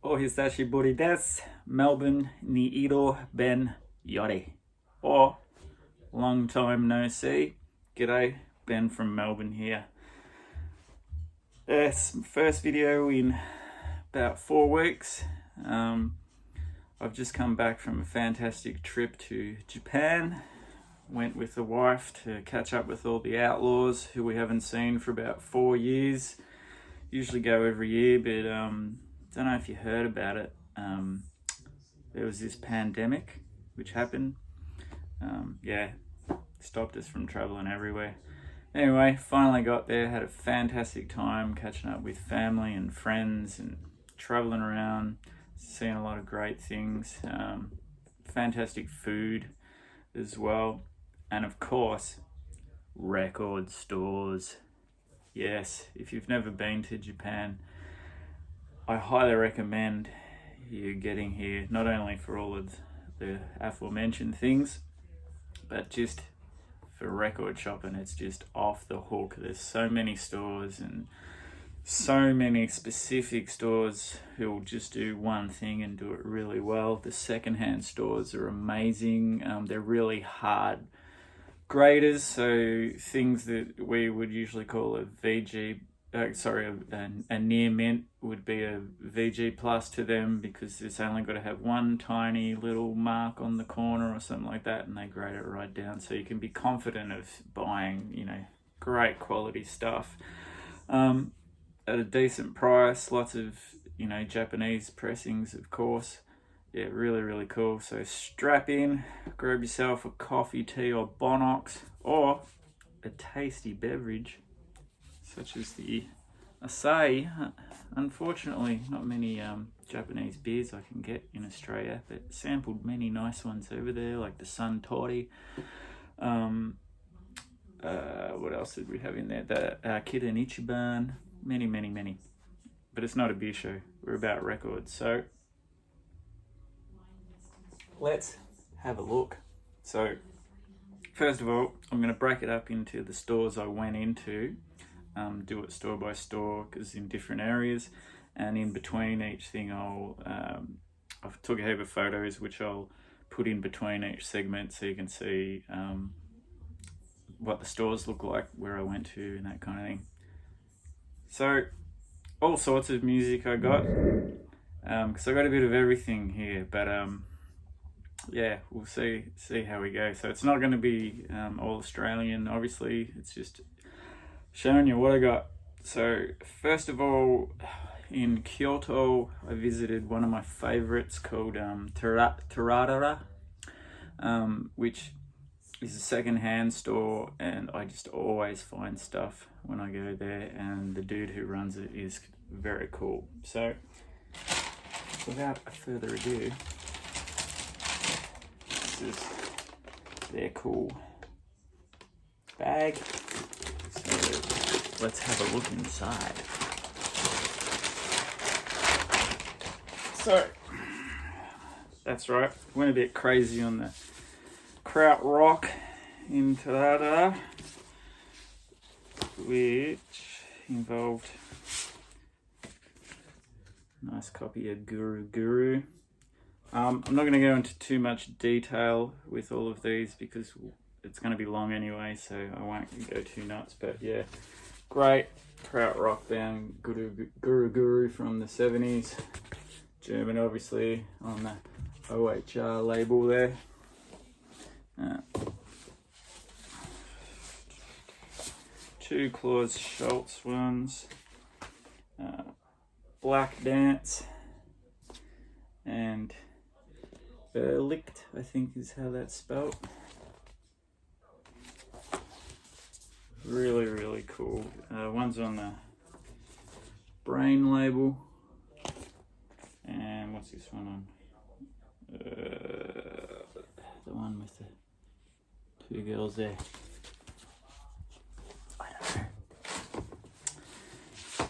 お久しぶりです。Melbourne ni iro ben yori. Or long time no see. G'day, Ben from Melbourne here. It's first video in about 4 weeks. I've just come back from a fantastic trip to Japan. Went with the wife to catch up with all the outlaws who we haven't seen for about 4 years. Usually go every year, but don't know if you heard about it. There was this pandemic which happened. Stopped us from traveling everywhere. Anyway, finally got there, had a fantastic time catching up with family and friends and traveling around, seeing a lot of great things, fantastic food as well, and of course, record stores. Yes, if you've never been to Japan, I highly recommend you getting here, not only for all of the aforementioned things, but just for record shopping. It's just off the hook. There's so many stores and so many specific stores who will just do one thing and do it really well. The secondhand stores are amazing. They're really hard graders, so things that we would usually call a VG, a near mint would be a VG plus to them, because it's only got to have one tiny little mark on the corner or something like that, and they grade it right down, so you can be confident of buying, great quality stuff at a decent price. Lots of Japanese pressings, of course. Yeah, really, really cool. So strap in, grab yourself a coffee, tea, or Bonox, or a tasty beverage, such as the Asahi. Unfortunately, not many Japanese beers I can get in Australia, but sampled many nice ones over there, like the Suntory. What else did we have in there? The Kirin Ichiban. Many, many, many. But it's not a beer show. We're about records. So let's have a look. So first of all, I'm going to break it up into the stores I went into, do it store by store, because in different areas, and in between each thing I've took a heap of photos which I'll put in between each segment, so you can see what the stores look like, where I went to, and that kind of thing. So all sorts of music I got, because I got a bit of everything here, but we'll see how we go. So it's not going to be all Australian, obviously. It's just showing you what I got. So first of all, in Kyoto, I visited one of my favorites called Taradara, which is a second-hand store, and I just always find stuff when I go there, and the dude who runs it is very cool. So without further ado, this is their cool bag. So let's have a look inside. So that's right, went a bit crazy on the kraut rock in Tada, which involved a nice copy of Guru. I'm not going to go into too much detail with all of these because it's going to be long anyway, so I won't go too nuts. But yeah, great kraut rock band, Guru from the 70s. German, obviously, on the OHR label there. Two Claus Schultz ones, Black Dance, and Licht, I think is how that's spelt. Really, really cool. One's on the Brain label, and what's this one on? The one with the two girls there. I don't know.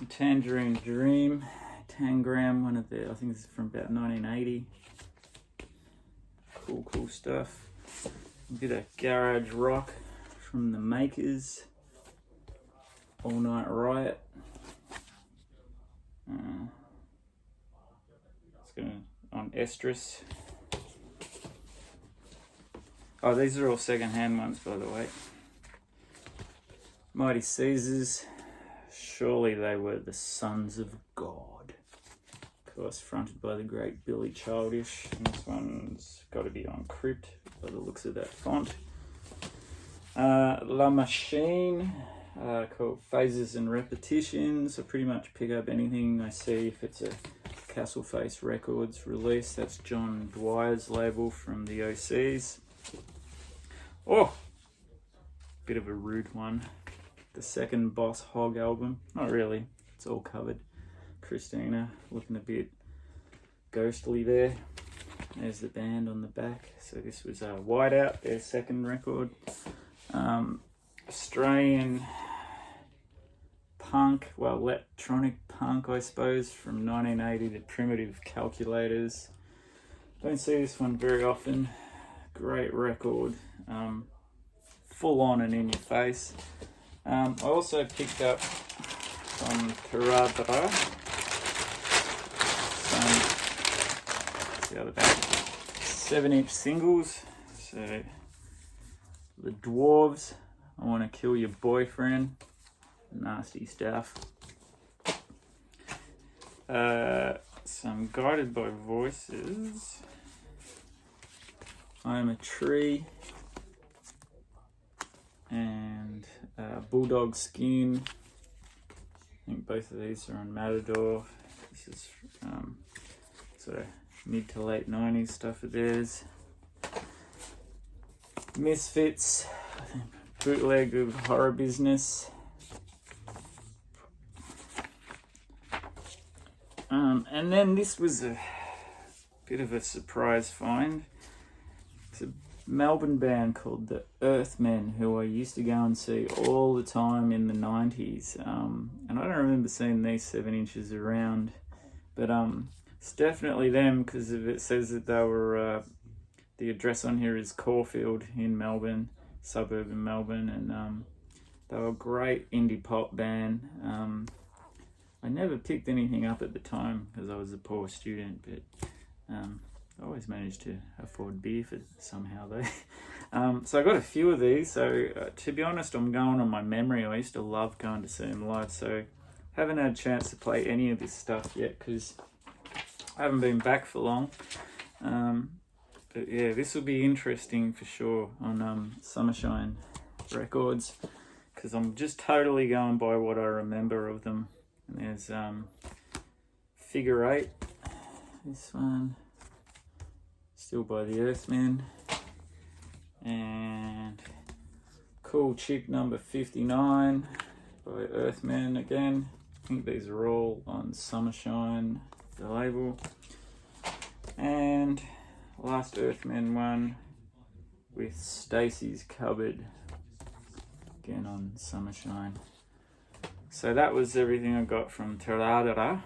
Tangerine Dream, Tangram, one of the, I think this is from about 1980. Cool stuff. A bit of garage rock from the Makers. All Night Riot. on estrus. Oh, these are all second-hand ones, by the way. Mighty Caesars. Surely they were the sons of God. Of course, fronted by the great Billy Childish. And this one's got to be on Crypt by the looks of that font. La Machine, called Phases and Repetitions. I pretty much pick up anything I see if it's a Castle Face Records release. That's John Dwyer's label from the OCs. Oh, bit of a rude one. The second Boss Hog album. Not really, it's all covered. Christina looking a bit ghostly there. There's the band on the back. So this was Whiteout, their second record. Australian punk, well, electronic punk, I suppose, from 1980 to Primitive Calculators. Don't see this one very often. Great record. Full on and in your face. I also picked up from Taradra the other back 7-inch singles. So the Dwarves, I Want to Kill Your Boyfriend, nasty stuff. Some Guided by Voices, I Am a Tree, and Bulldog Skin. I think both of these are on Matador. This is sort of mid to late 90s stuff of theirs. Misfits, bootleg of Horror Business. And then this was a bit of a surprise find. It's a Melbourne band called the Earthmen, who I used to go and see all the time in the 90s. And I don't remember seeing these 7 inches around, but it's definitely them because it says that they were, the address on here is Caulfield in Melbourne, suburban Melbourne, and they were a great indie pop band. I never picked anything up at the time because I was a poor student, but I always managed to afford beer for somehow though. So I got a few of these. So to be honest, I'm going on my memory. I used to love going to see them live. So haven't had a chance to play any of this stuff yet because I haven't been back for long. But yeah, this will be interesting for sure on Summershine Records because I'm just totally going by what I remember of them. And there's Figure 8, this one, still by the Earthmen, and Cool Chick number 59 by Earthmen again. I think these are all on Summershine, the label. And last Earthmen one with Stacey's Cupboard, again on Summershine. So that was everything I got from Taradra,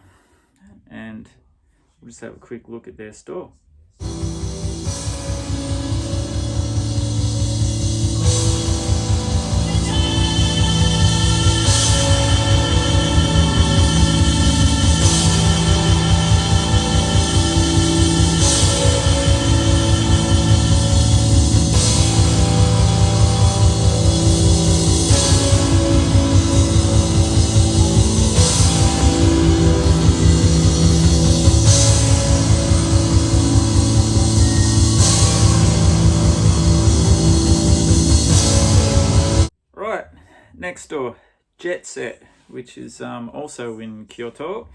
and we'll just have a quick look at their store. Next door, Jetset, which is also in Kyoto.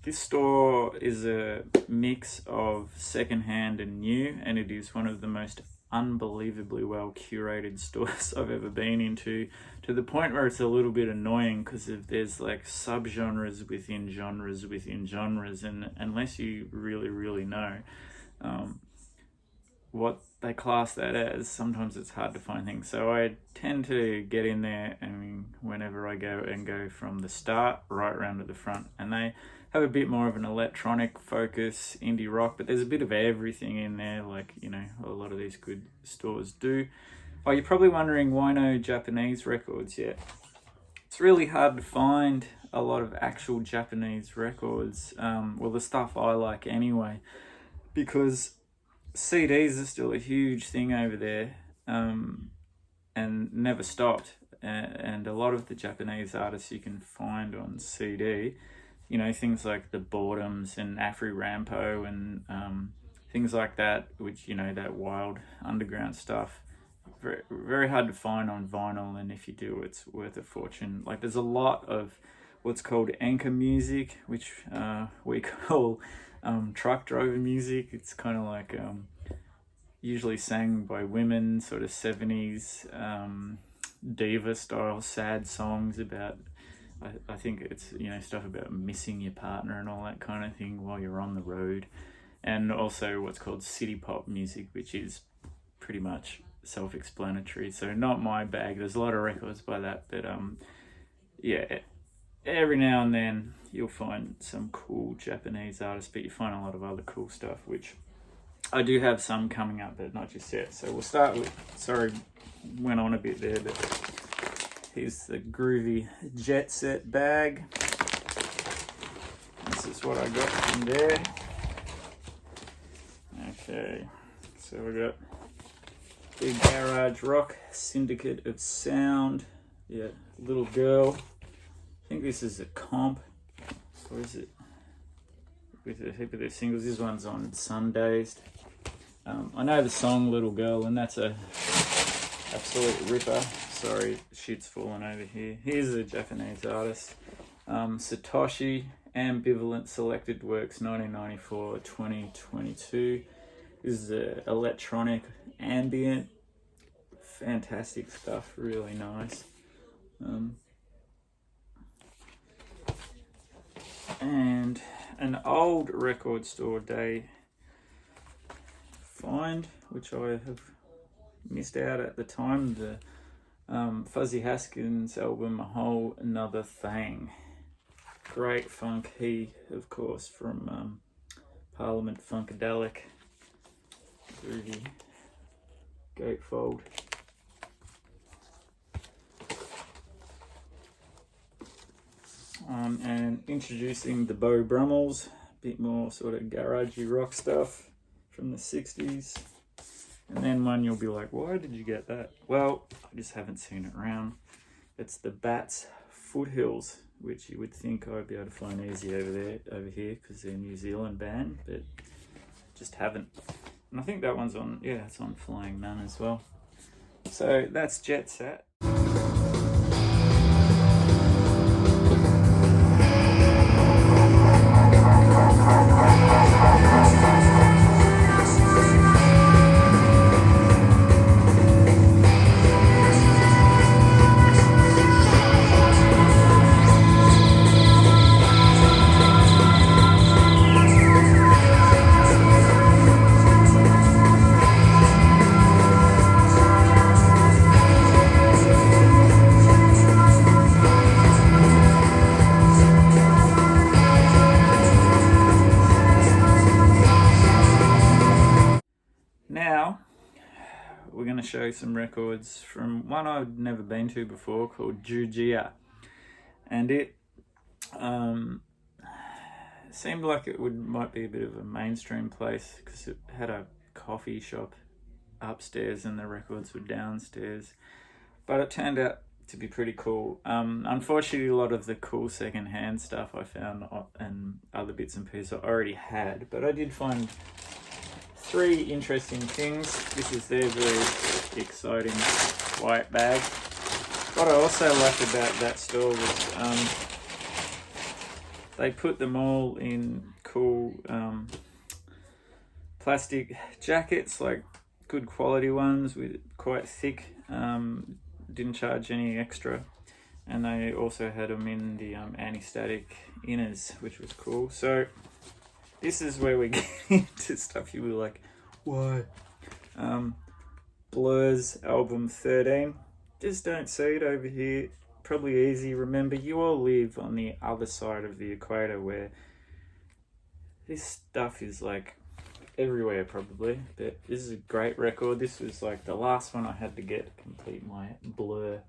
This store is a mix of secondhand and new, and it is one of the most unbelievably well curated stores I've ever been into, to the point where it's a little bit annoying because there's like subgenres within genres within genres, and unless you really know what they class that as, sometimes it's hard to find things. So I tend to get in there, whenever I go from the start right around to the front, and they have a bit more of an electronic focus, indie rock, but there's a bit of everything in there, like, you know, a lot of these good stores do. Oh, you're probably wondering why no Japanese records yet. it's really hard to find a lot of actual Japanese records. Well, the stuff I like anyway, because CDs are still a huge thing over there, and never stopped. And a lot of the Japanese artists you can find on CD, things like the Boredoms and Afri Rampo and things like that, which, that wild underground stuff. Very, very hard to find on vinyl, and if you do, it's worth a fortune. Like, there's a lot of what's called anchor music, which we call truck driver music. It's kind of like usually sang by women, sort of 70s diva style sad songs about, I think it's, stuff about missing your partner and all that kind of thing while you're on the road. And also what's called city pop music, which is pretty much self-explanatory, so not my bag. There's a lot of records by that, but yeah, every now and then you'll find some cool Japanese artists, but you find a lot of other cool stuff, which I do have some coming up, but not just yet. So we'll start with, sorry, went on a bit there, but here's the groovy Jetset bag. This is what I got from there. Okay, so we got Big Garage Rock, Syndicate of Sound. Yeah, Little Girl. I think this is a comp. Or is it? With a heap of their singles. This one's on Sundazed. I know the song Little Girl, and that's a absolute ripper. Sorry, shit's falling over here. Here's a Japanese artist. Satoshi, Ambivalent Selected Works, 1994-2022. This is electronic ambient, fantastic stuff, really nice. And an old record store day find, which I have missed out at the time, the Fuzzy Haskins album, A Whole Another Thing. Great funk, he, of course, from Parliament Funkadelic. Groovy gatefold. And introducing the Bo Brummels, a bit more sort of garagey rock stuff from the 60s. And then one you'll be like, why did you get that? Well, I just haven't seen it around. It's the Bats Foothills, which you would think I'd be able to find easy over here, because they're a New Zealand band, but just haven't. And I think that one's on, yeah, it's on Flying Nun as well. So that's Jetset. Now, we're going to show some records from one I'd never been to before called Jujia. And it seemed like it might be a bit of a mainstream place, because it had a coffee shop upstairs and the records were downstairs. But it turned out to be pretty cool. Unfortunately, a lot of the cool second-hand stuff I found and other bits and pieces I already had, but I did find three interesting things. This is their very exciting white bag. What I also liked about that store was they put them all in cool plastic jackets, like good quality ones with quite thick, didn't charge any extra. And they also had them in the anti-static inners, which was cool. So this is where we get into stuff you were like, why? Blur's album 13. Just don't see it over here. Probably easy. Remember, you all live on the other side of the equator, where this stuff is like everywhere probably. But this is a great record. This was like the last one I had to get to complete my Blur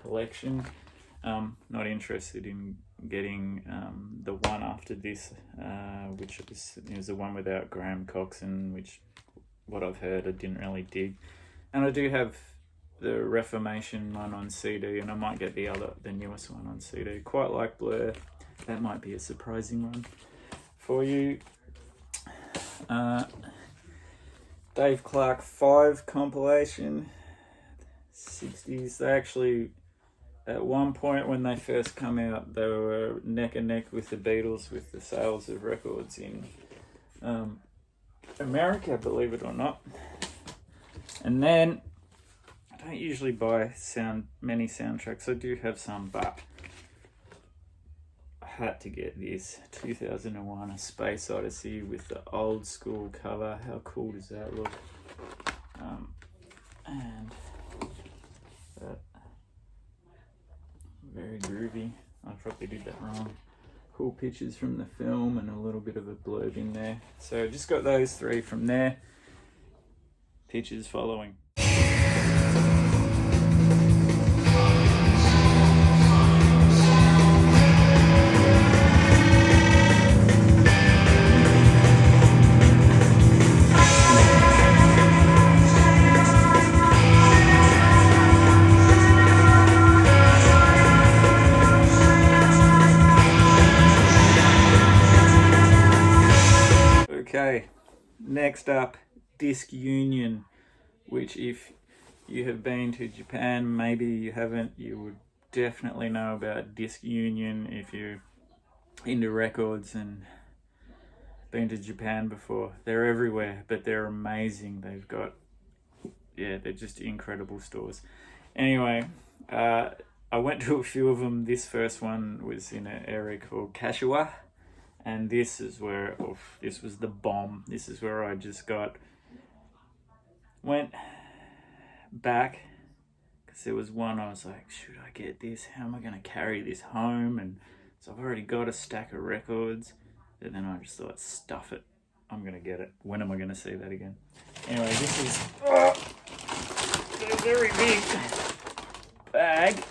collection. Not interested in getting the one after this, which is the one without Graham Coxon, which, what I've heard, I didn't really dig. And I do have the Reformation one on CD, and I might get the newest one on CD. Quite like Blur. That might be a surprising one for you. Dave Clark 5 compilation, 60s. They actually, at one point when they first come out, they were neck and neck with the Beatles with the sales of records in America, believe it or not. And then, I don't usually buy many soundtracks. I do have some, but I had to get this 2001 A Space Odyssey with the old school cover. How cool does that look? And very groovy. I probably did that wrong. Cool pictures from the film and a little bit of a blurb in there. So just got those three from there. Pictures following. Okay, next up, Disc Union, which if you have been to Japan, maybe you haven't, you would definitely know about Disc Union if you're into records and been to Japan before. They're everywhere, but they're amazing. They've got, they're just incredible stores. Anyway, I went to a few of them. This first one was in an area called Kashiwa. And this is where, this was the bomb. This is where I just went back, because there was one I was like, should I get this? How am I going to carry this home? And so I've already got a stack of records. And then I just thought, stuff it. I'm going to get it. When am I going to see that again? Anyway, this is a very big bag. You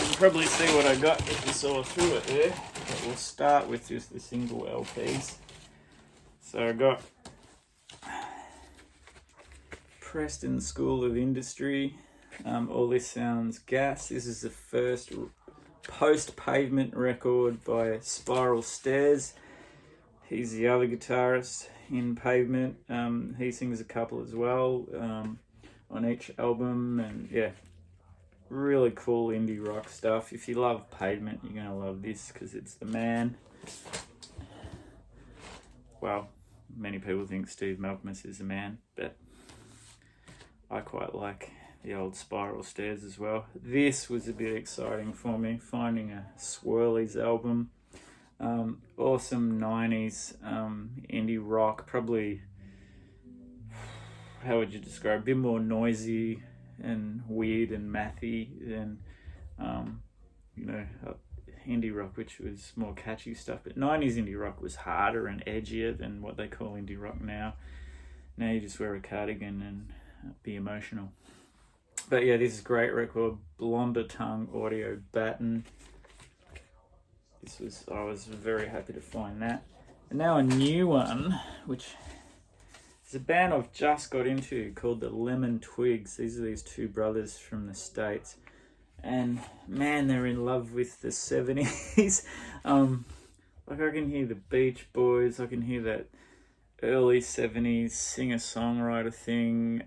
can probably see what I got if you saw through it there. But we'll start with just the single LPs. So I got Preston School of Industry, All This Sounds Gas. This is the first post-pavement record by Spiral Stairs. He's the other guitarist in Pavement. He sings a couple as well on each album, and yeah, really cool indie rock stuff. If you love Pavement, you're going to love this because it's the man. Well, many people think Steve Malkmus is the man, but I quite like the old Spiral Stairs as well. This was a bit exciting for me, finding a Swirlies album. Awesome 90s indie rock, probably, how would you describe, a bit more noisy and weird and mathy than indie rock, which was more catchy stuff. But 90s indie rock was harder and edgier than what they call indie rock now. Now you just wear a cardigan and be emotional. But yeah, this is a great record. Blonder Tongue Audio Baton. I was very happy to find that. And now a new one, which is a band I've just got into called the Lemon Twigs. These are these two brothers from the States. And man, they're in love with the 70s. Like I can hear the Beach Boys. I can hear that early 70s singer-songwriter thing.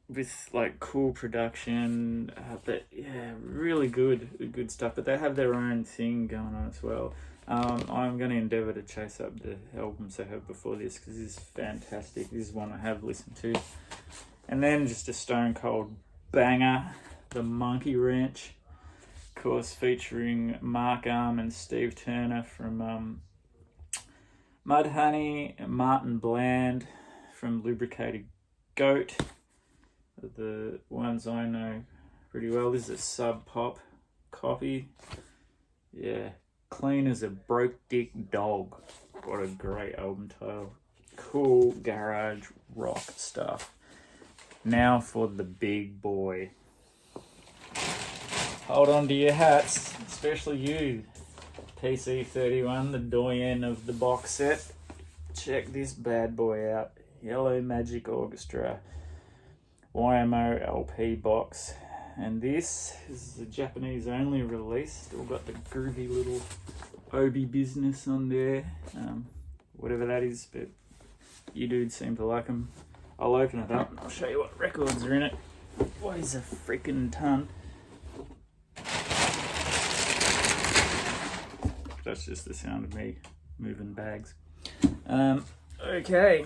With like cool production, but yeah, really good stuff. But they have their own thing going on as well. I'm going to endeavour to chase up the albums I have before this because this is fantastic. This is one I have listened to. And then just a stone cold banger, The Monkey Ranch, of course, featuring Mark Arm and Steve Turner from Mudhoney, and Martin Bland from Lubricated Goat. The ones I know pretty well. This is a Sub Pop copy. Yeah, Clean as a Broke Dick Dog. What a great album title. Cool garage rock stuff. Now for the big boy. hold on to your hats, especially you, PC31, the doyen of the box set. Check this bad boy out. Yellow Magic Orchestra YMO LP box. And this is the Japanese only release. Still got the groovy little Obi business on there. Whatever that is, but you dudes seem to like them. I'll open it up and I'll show you what records are in it. Weighs a freaking ton. That's just the sound of me moving bags. Okay.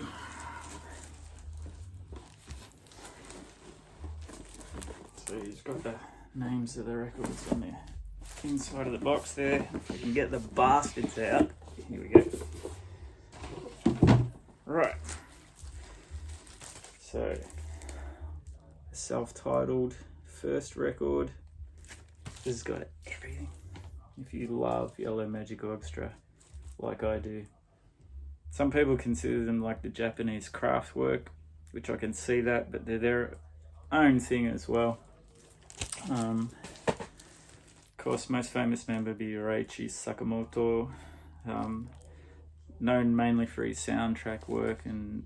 So he's got the names of the records on there. Inside of the box there. If we can get the bastards out. Here we go. Right. So, self-titled first record. This has got everything. If you love Yellow Magic Orchestra, like I do. Some people consider them like the Japanese craft work, which I can see that, but they're their own thing as well. Of course, most famous member be Reiichi Sakamoto, known mainly for his soundtrack work and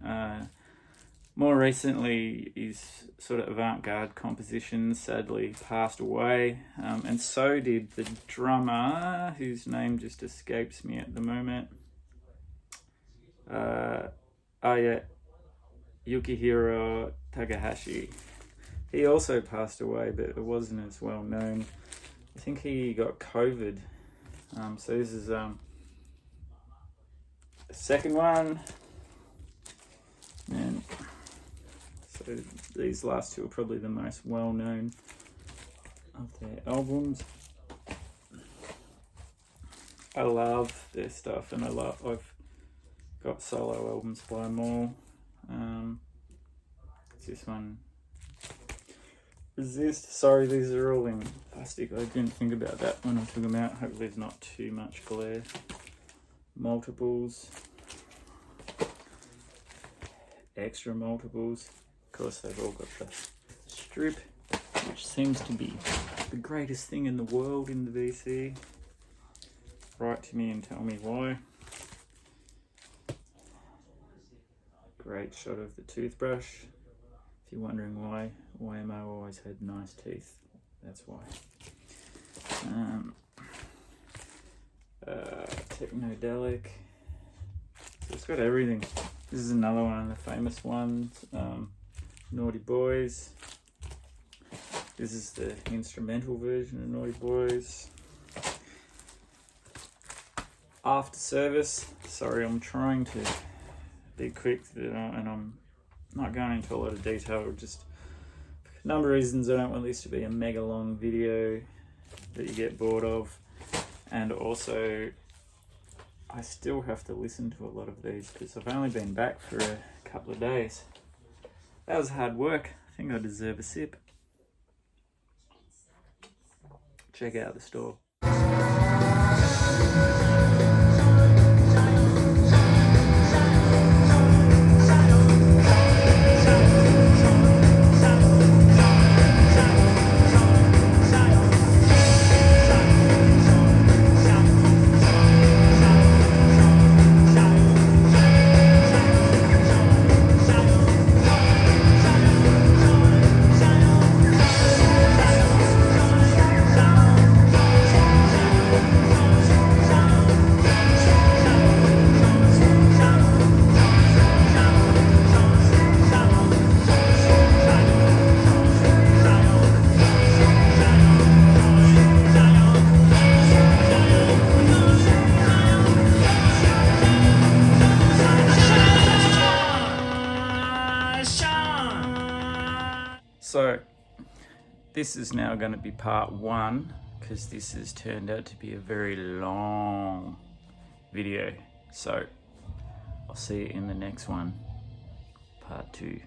more recently his sort of avant-garde compositions. Sadly passed away, and so did the drummer, whose name just escapes me at the moment. Yukihiro Takahashi. He also passed away, but it wasn't as well known. I think he got COVID. So this is the second one. And so these last two are probably the most well known of their albums. I love their stuff, and I've got solo albums by them all. It's this one. Resist. Sorry, these are all in plastic. I didn't think about that when I took them out. Hopefully there's not too much glare. Multiples. Extra multiples. Of course, they've all got the strip, which seems to be the greatest thing in the world in the VC. Write to me and tell me why. Great shot of the toothbrush. If you're wondering why YMO always had nice teeth, that's why. Technodelic. So it's got everything. This is another one of the famous ones. Naughty Boys. This is the instrumental version of Naughty Boys. After Service. Sorry, I'm trying to be quick, and I'm not going into a lot of detail. Just a number of reasons I don't want this to be a mega long video that you get bored of, and also I still have to listen to a lot of these because I've only been back for a couple of days. That was hard work. I think I deserve a sip. Check out the store. So this is now going to be part one, because this has turned out to be a very long video. So I'll see you in the next one, part two.